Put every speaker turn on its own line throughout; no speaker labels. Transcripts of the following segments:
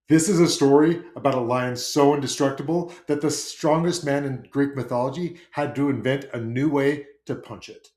This is a story about a lion so indestructible that the strongest man in Greek mythology had to invent a new way to punch it.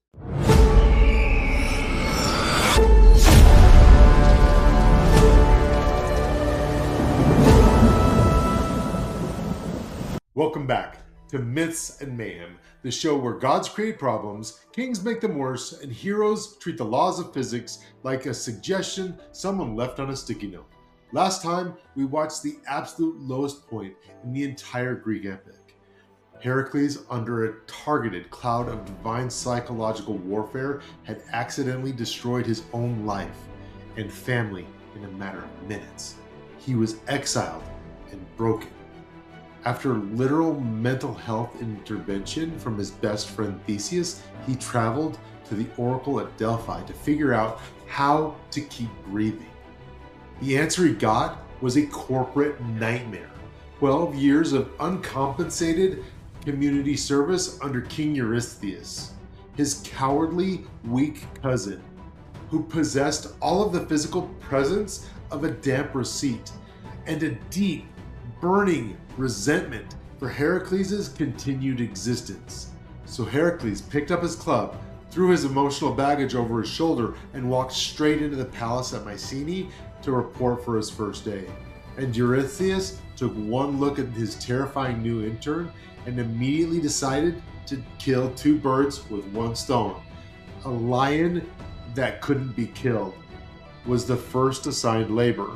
Welcome back to Myths and Mayhem, the show where gods create problems, kings make them worse, and heroes treat the laws of physics like a suggestion someone left on a sticky note. Last time, we watched the absolute lowest point in the entire Greek epic. Heracles, under a targeted cloud of divine psychological warfare, had accidentally destroyed his own life and family in a matter of minutes. He was exiled and broken. After literal mental health intervention from his best friend Theseus, he traveled to the oracle at Delphi to figure out how to keep breathing. The answer he got was a corporate nightmare. 12 years of uncompensated community service under King Eurystheus, his cowardly, weak cousin, who possessed all of the physical presence of a damp receipt and a deep, burning resentment for Heracles' continued existence. So Heracles picked up his club, threw his emotional baggage over his shoulder, and walked straight into the palace at Mycenae to report for his first day. And Eurystheus took one look at his terrifying new intern and immediately decided to kill two birds with one stone. A lion that couldn't be killed was the first assigned labor.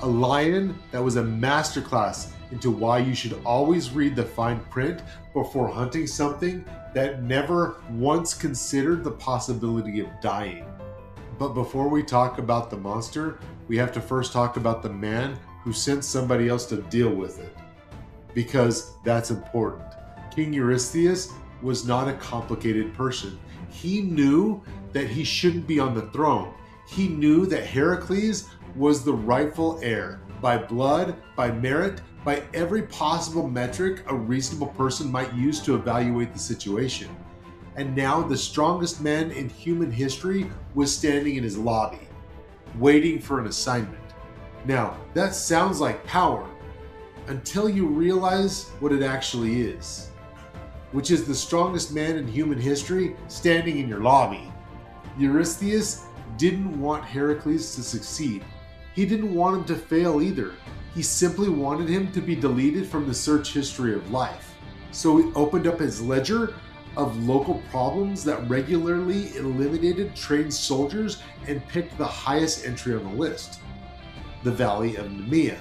A lion that was a masterclass into why you should always read the fine print before hunting something that never once considered the possibility of dying. But before we talk about the monster, we have to first talk about the man who sent somebody else to deal with it. Because that's important. King Eurystheus was not a complicated person. He knew that he shouldn't be on the throne. He knew that Heracles was the rightful heir by blood, by merit, by every possible metric a reasonable person might use to evaluate the situation. And now the strongest man in human history was standing in his lobby, waiting for an assignment. Now, that sounds like power until you realize what it actually is, which is the strongest man in human history standing in your lobby. Eurystheus didn't want Heracles to succeed. He didn't want him to fail either. He simply wanted him to be deleted from the search history of life. So he opened up his ledger of local problems that regularly eliminated trained soldiers and picked the highest entry on the list, the Valley of Nemea.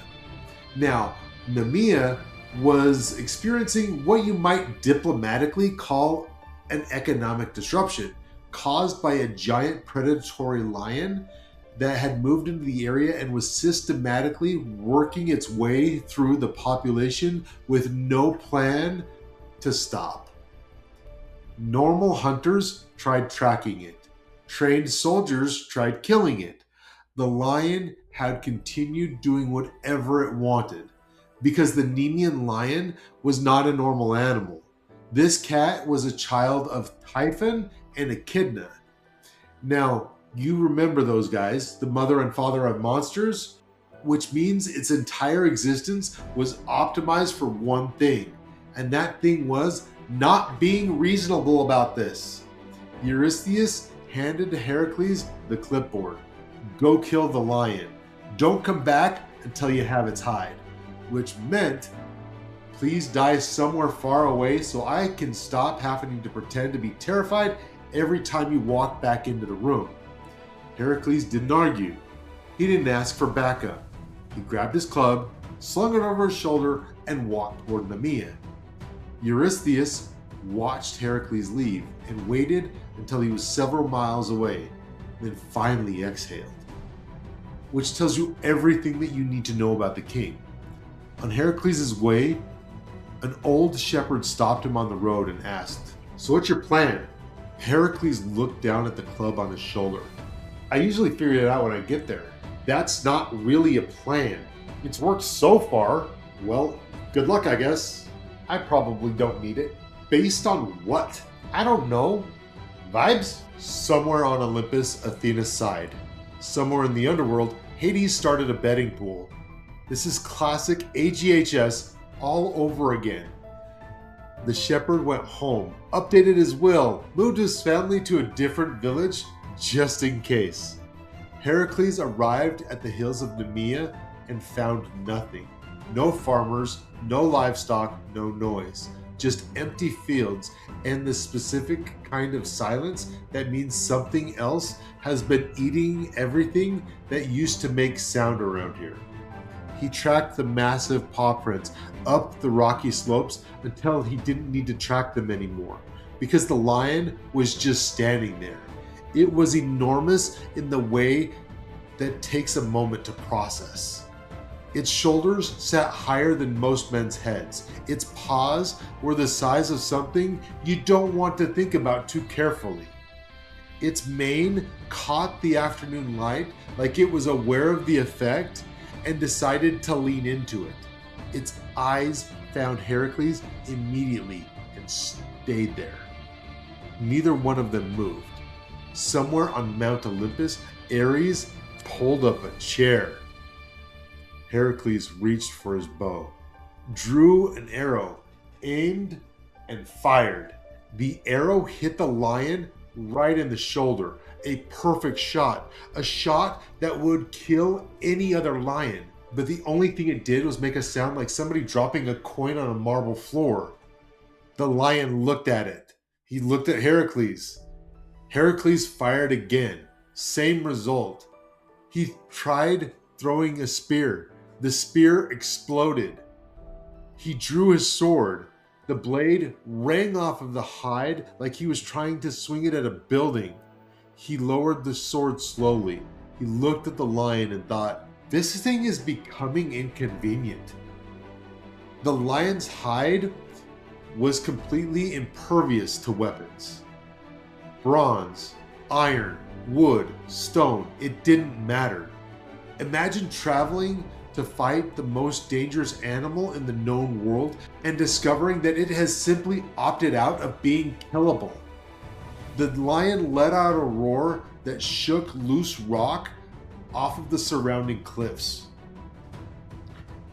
Now, Nemea was experiencing what you might diplomatically call an economic disruption caused by a giant predatory lion that had moved into the area and was systematically working its way through the population with no plan to stop. Normal hunters tried tracking it. Trained soldiers tried killing it. The lion had continued doing whatever it wanted because the Nemean Lion was not a normal animal. This cat was a child of Typhon and Echidna. Now, you remember those guys, the mother and father of monsters, which means its entire existence was optimized for one thing, and that thing was not being reasonable about this. Eurystheus handed to Heracles the clipboard. Go kill the lion. Don't come back until you have its hide, which meant please die somewhere far away so I can stop having to pretend to be terrified every time you walk back into the room. Heracles didn't argue. He didn't ask for backup. He grabbed his club, slung it over his shoulder, and walked toward Nemea. Eurystheus watched Heracles leave and waited until he was several miles away, then finally exhaled. Which tells you everything that you need to know about the king. On Heracles' way, an old shepherd stopped him on the road and asked, "So what's your plan?" Heracles looked down at the club on his shoulder. "I usually figure it out when I get there. That's not really a plan. It's worked so far. Well, good luck, I guess. I probably don't need it." "Based on what?" "I don't know. Vibes?" Somewhere on Olympus, Athena sighed. Somewhere in the underworld, Hades started a betting pool. This is classic AGHS all over again. The shepherd went home, updated his will, moved his family to a different village just in case. Heracles arrived at the hills of Nemea and found nothing. No farmers, no livestock, no noise. Just empty fields and the specific kind of silence that means something else has been eating everything that used to make sound around here. He tracked the massive paw prints up the rocky slopes until he didn't need to track them anymore, because the lion was just standing there. It was enormous in the way that takes a moment to process. Its shoulders sat higher than most men's heads. Its paws were the size of something you don't want to think about too carefully. Its mane caught the afternoon light like it was aware of the effect and decided to lean into it. Its eyes found Heracles immediately and stayed there. Neither one of them moved. Somewhere on Mount Olympus, Ares pulled up a chair. Heracles reached for his bow, drew an arrow, aimed, and fired. The arrow hit the lion right in the shoulder. A perfect shot. A shot that would kill any other lion. But the only thing it did was make a sound like somebody dropping a coin on a marble floor. The lion looked at it. He looked at Heracles. Heracles fired again. Same result. He tried throwing a spear. The spear exploded. He drew his sword. The blade rang off of the hide like he was trying to swing it at a building. He lowered the sword slowly. He looked at the lion and thought, this thing is becoming inconvenient. The lion's hide was completely impervious to weapons. Bronze, iron, wood, stone, it didn't matter. Imagine traveling to fight the most dangerous animal in the known world and discovering that it has simply opted out of being killable. The lion let out a roar that shook loose rock off of the surrounding cliffs.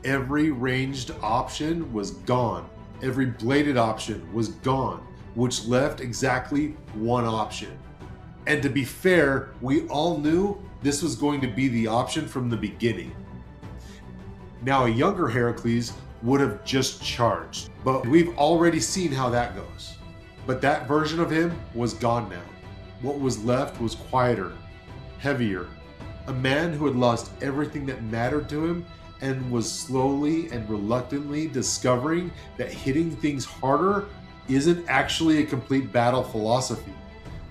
Every ranged option was gone. Every bladed option was gone, which left exactly one option. And to be fair, we all knew this was going to be the option from the beginning. Now, a younger Heracles would have just charged, but we've already seen how that goes. But that version of him was gone now. What was left was quieter, heavier, a man who had lost everything that mattered to him and was slowly and reluctantly discovering that hitting things harder isn't actually a complete battle philosophy.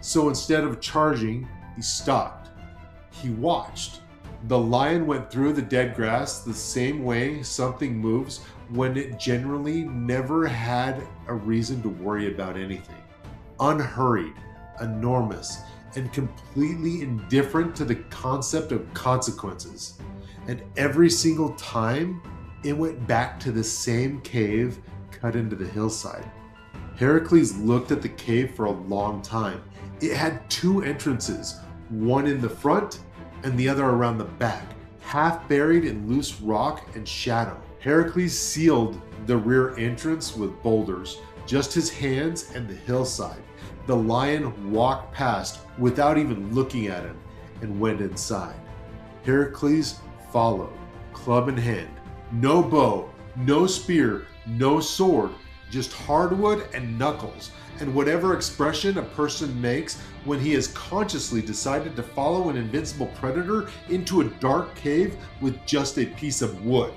So instead of charging, he stopped. He watched. The lion went through the dead grass the same way something moves when it generally never had a reason to worry about anything. Unhurried, enormous, and completely indifferent to the concept of consequences. And every single time, it went back to the same cave cut into the hillside. Heracles looked at the cave for a long time. It had two entrances, one in the front and the other around the back, half buried in loose rock and shadow. Heracles sealed the rear entrance with boulders, just his hands and the hillside. The lion walked past without even looking at him and went inside. Heracles followed, club in hand. No bow, no spear, no sword, just hardwood and knuckles, and whatever expression a person makes when he has consciously decided to follow an invincible predator into a dark cave with just a piece of wood.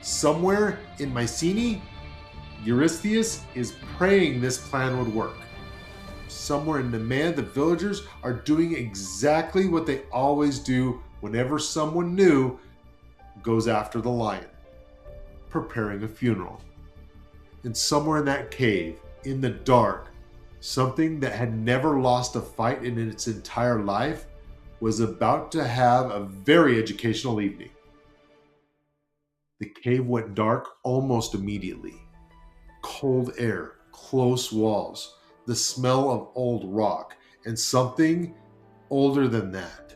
Somewhere in Mycenae, Eurystheus is praying this plan would work. Somewhere in Nemean, the villagers are doing exactly what they always do whenever someone new goes after the lion, preparing a funeral. And somewhere in that cave, in the dark, something that had never lost a fight in its entire life was about to have a very educational evening. The cave went dark almost immediately. Cold air, close walls, the smell of old rock, and something older than that.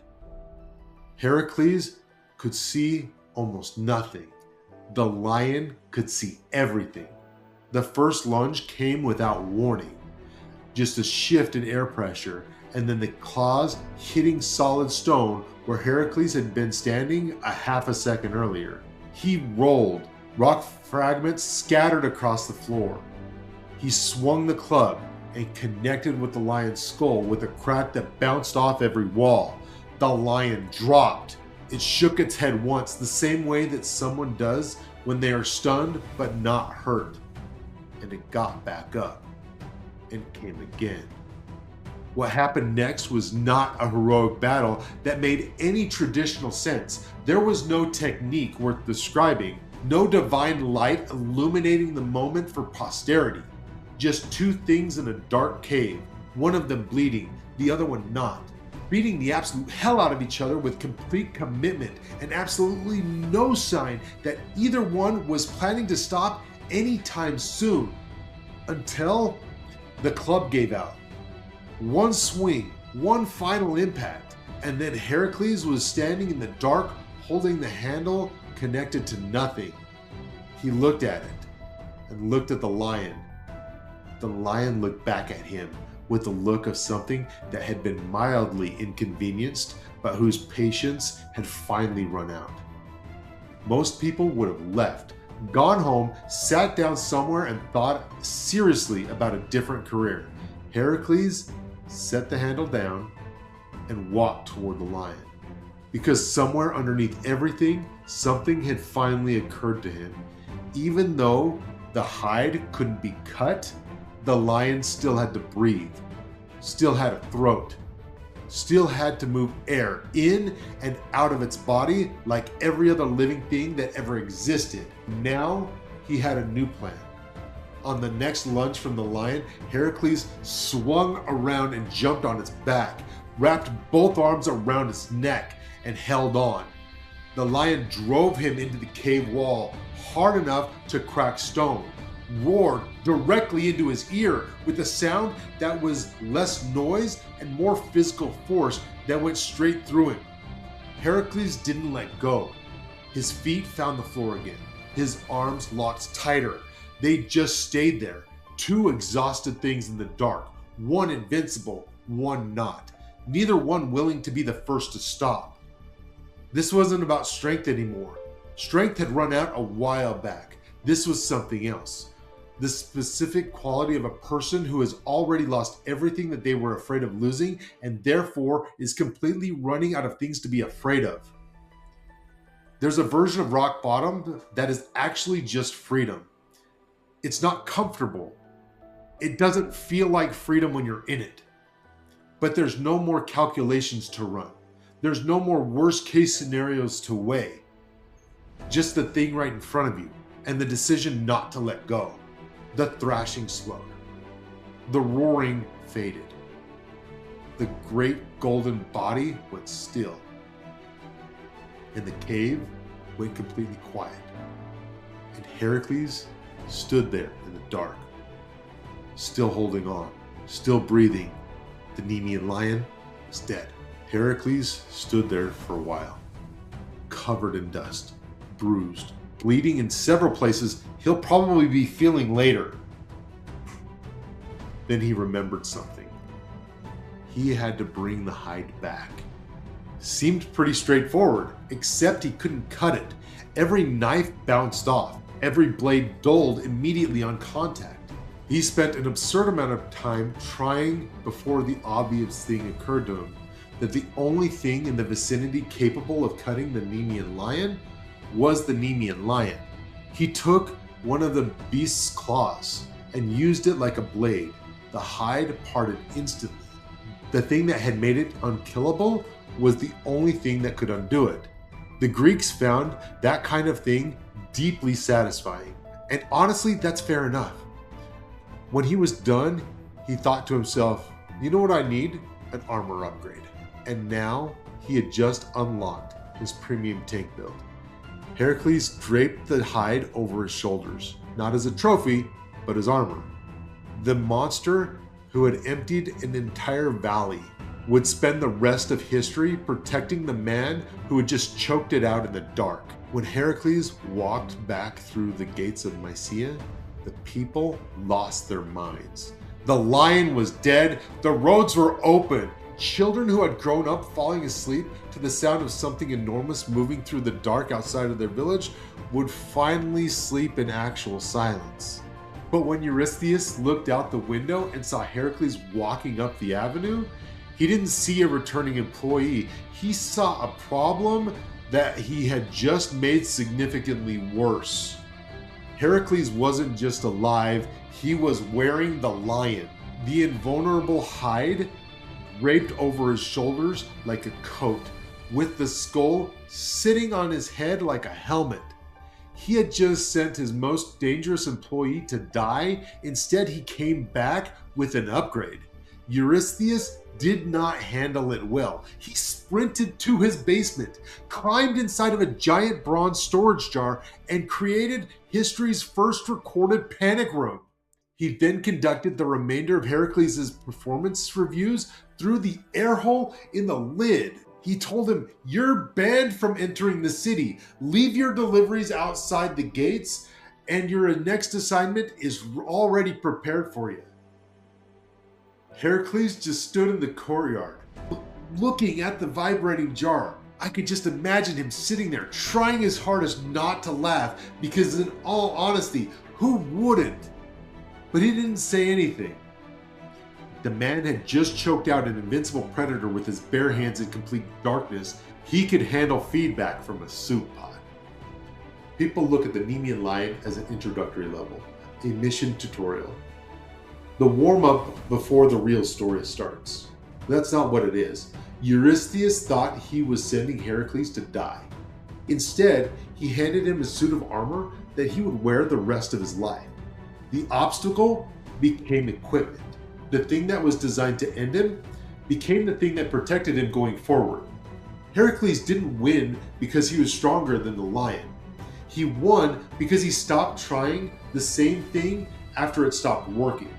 Heracles could see almost nothing. The lion could see everything. The first lunge came without warning. Just a shift in air pressure, and then the claws hitting solid stone where Heracles had been standing a half a second earlier. He rolled. Rock fragments scattered across the floor. He swung the club and connected with the lion's skull with a crack that bounced off every wall. The lion dropped. It shook its head once, the same way that someone does when they are stunned but not hurt. And it got back up and came again. What happened next was not a heroic battle that made any traditional sense. There was no technique worth describing, no divine light illuminating the moment for posterity. Just two things in a dark cave, one of them bleeding, the other one not, beating the absolute hell out of each other with complete commitment and absolutely no sign that either one was planning to stop anytime soon. Until the club gave out. One swing, one final impact, and then Heracles was standing in the dark holding the handle connected to nothing. He looked at it and looked at the lion. The lion looked back at him with the look of something that had been mildly inconvenienced, but whose patience had finally run out. Most people would have left, gone home, sat down somewhere, and thought seriously about a different career. Heracles set the handle down and walked toward the lion. Because somewhere underneath everything, something had finally occurred to him. Even though the hide couldn't be cut, the lion still had to breathe, still had a throat, still had to move air in and out of its body like every other living thing that ever existed. Now he had a new plan. On the next lunge from the lion, Heracles swung around and jumped on its back, wrapped both arms around its neck, and held on. The lion drove him into the cave wall hard enough to crack stone, roared directly into his ear with a sound that was less noise and more physical force that went straight through him. Heracles didn't let go. His feet found the floor again. His arms locked tighter. They just stayed there, two exhausted things in the dark, one invincible, one not, neither one willing to be the first to stop. This wasn't about strength anymore. Strength had run out a while back. This was something else. The specific quality of a person who has already lost everything that they were afraid of losing and therefore is completely running out of things to be afraid of. There's a version of rock bottom that is actually just freedom. It's not comfortable. It doesn't feel like freedom when you're in it. But there's no more calculations to run. There's no more worst case scenarios to weigh. Just the thing right in front of you and the decision not to let go. The thrashing slowed. The roaring faded. The great golden body went still. And the cave went completely quiet. And Heracles stood there in the dark, still holding on, still breathing. The Nemean Lion was dead. Heracles stood there for a while, covered in dust, bruised, bleeding in several places he'll probably be feeling later. Then he remembered something. He had to bring the hide back. Seemed pretty straightforward, except he couldn't cut it. Every knife bounced off. Every blade dulled immediately on contact. He spent an absurd amount of time trying before the obvious thing occurred to him, that the only thing in the vicinity capable of cutting the Nemean Lion was the Nemean Lion. He took one of the beast's claws and used it like a blade. The hide parted instantly. The thing that had made it unkillable was the only thing that could undo it. The Greeks found that kind of thing deeply satisfying. And honestly, that's fair enough. When he was done, he thought to himself, you know what I need? An armor upgrade. And now he had just unlocked his premium tank build. Heracles draped the hide over his shoulders, not as a trophy, but as armor. The monster who had emptied an entire valley would spend the rest of history protecting the man who had just choked it out in the dark. When Heracles walked back through the gates of Mycenae, the people lost their minds. The lion was dead, the roads were open. Children who had grown up falling asleep to the sound of something enormous moving through the dark outside of their village would finally sleep in actual silence. But when Eurystheus looked out the window and saw Heracles walking up the avenue, he didn't see a returning employee. He saw a problem that he had just made significantly worse. Heracles wasn't just alive, he was wearing the lion, the invulnerable hide draped over his shoulders like a coat, with the skull sitting on his head like a helmet. He had just sent his most dangerous employee to die. Instead, he came back with an upgrade. Eurystheus did not handle it well. He sprinted to his basement, climbed inside of a giant bronze storage jar, and created history's first recorded panic room. He then conducted the remainder of Heracles' performance reviews through the air hole in the lid. He told him, "You're banned from entering the city. Leave your deliveries outside the gates, and your next assignment is already prepared for you." Heracles just stood in the courtyard, looking at the vibrating jar. I could just imagine him sitting there, trying his hardest not to laugh, because in all honesty, who wouldn't? But he didn't say anything. The man had just choked out an invincible predator with his bare hands in complete darkness. He could handle feedback from a soup pot. People look at the Nemean Lion as an introductory level, a mission tutorial. The warm-up before the real story starts. That's not what it is. Eurystheus thought he was sending Heracles to die. Instead, he handed him a suit of armor that he would wear the rest of his life. The obstacle became equipment. The thing that was designed to end him became the thing that protected him going forward. Heracles didn't win because he was stronger than the lion. He won because he stopped trying the same thing after it stopped working.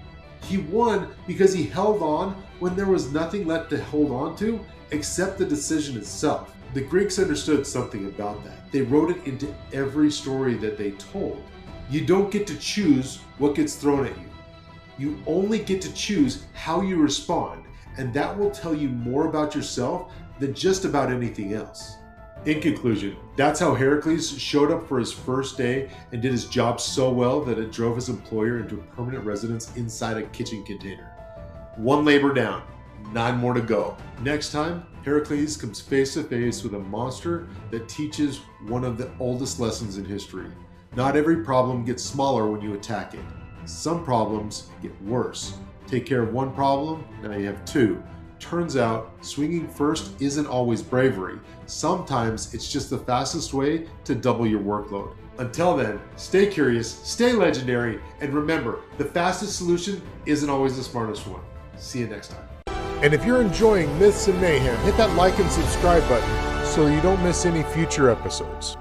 He won because he held on when there was nothing left to hold on to except the decision itself. The Greeks understood something about that. They wrote it into every story that they told. You don't get to choose what gets thrown at you. You only get to choose how you respond, and that will tell you more about yourself than just about anything else. In conclusion, that's how Heracles showed up for his first day and did his job so well that it drove his employer into a permanent residence inside a kitchen container. One labor down, 9 more to go. Next time, Heracles comes face to face with a monster that teaches one of the oldest lessons in history. Not every problem gets smaller when you attack it. Some problems get worse. Take care of one problem, now you have 2. Turns out, swinging first isn't always bravery. Sometimes it's just the fastest way to double your workload. Until then, stay curious, stay legendary, and remember, the fastest solution isn't always the smartest one. See you next time. And if you're enjoying Myths and Mayhem, hit that like and subscribe button so you don't miss any future episodes.